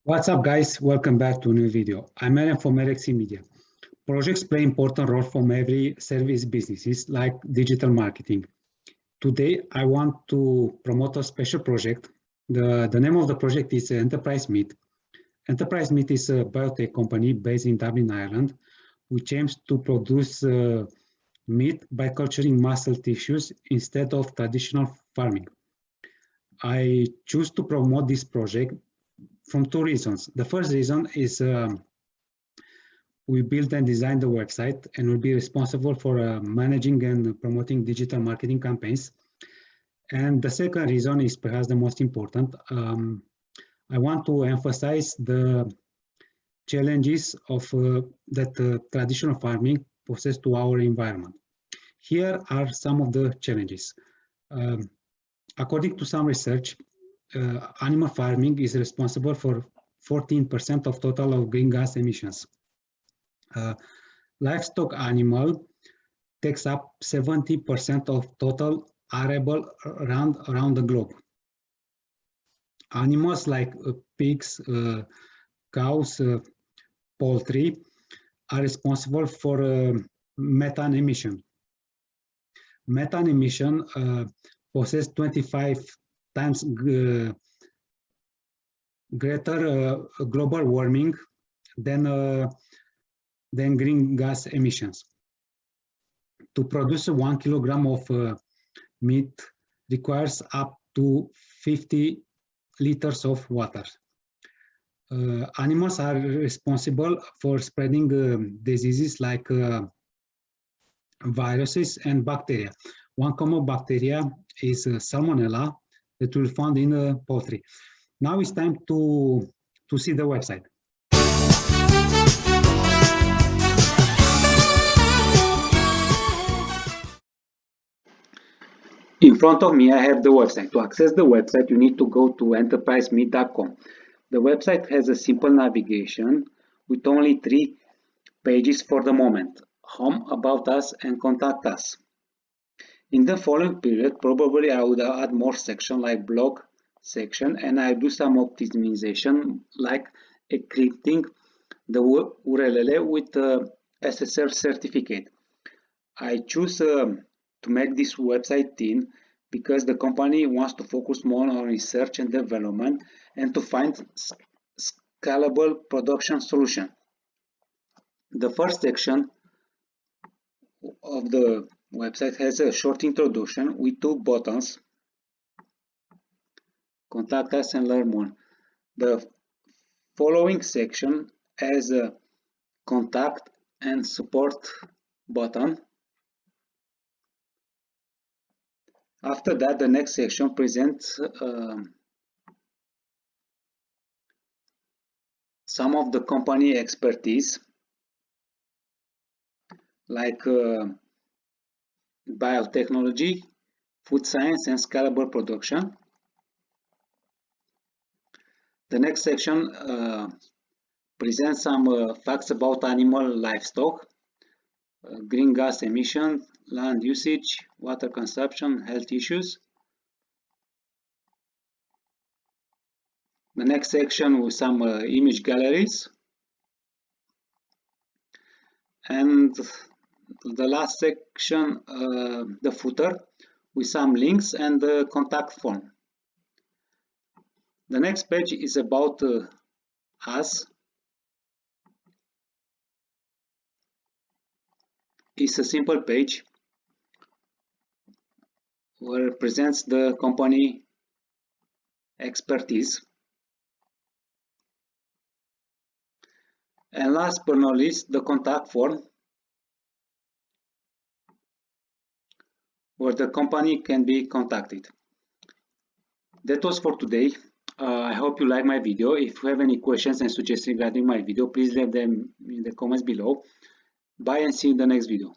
What's up, guys? Welcome back to a new video. I'm Aaron from RXC Media. Projects play important role from every service businesses like digital marketing. Today, I want to promote a special project. The name of the project is Enterprise Meat. Enterprise Meat is a biotech company based in Dublin, Ireland, which aims to produce meat by culturing muscle tissues instead of traditional farming. I choose to promote this project from two reasons. The first reason is we built and designed the website and will be responsible for managing and promoting digital marketing campaigns. And the second reason is perhaps the most important. I want to emphasize the challenges of that traditional farming poses to our environment. Here are some of the challenges. According to some research, animal farming is responsible for 14% of total of greenhouse gas emissions. Livestock animal takes up 70% of total arable around the globe. Animals like pigs, cows, poultry are responsible for methane emission. Methane emission possesses 25 times greater global warming than green gas emissions. To produce 1 kilogram of meat requires up to 50 liters of water. Animals are responsible for spreading diseases like viruses and bacteria. One common bacteria is Salmonella that will found in poultry. Now it's time to see the website. In front of me, I have the website. To access the website, you need to go to enterprisemeat.com. The website has a simple navigation with only 3 pages for the moment: Home, About Us, and Contact Us. In the following period, probably I would add more sections like blog section, and I do some optimization like encrypting the URL with SSL certificate. I choose to make this website thin because the company wants to focus more on research and development and to find scalable production solution. The first section of the website has a short introduction with 2 buttons: Contact Us and Learn More. The following section has a Contact and Support button. After that, the next section presents some of the company expertise like biotechnology, food science, and scalable production. The next section presents some facts about animal livestock, green gas emission, land usage, water consumption, health issues. The next section with some image galleries. And the last section, the footer, with some links and the contact form. The next page is about us. It's a simple page where it presents the company expertise. And last but not least, the contact form, where the company can be contacted. That was for today. I hope you like my video. If you have any questions and suggestions regarding my video, please leave them in the comments below. Bye and see you in the next video.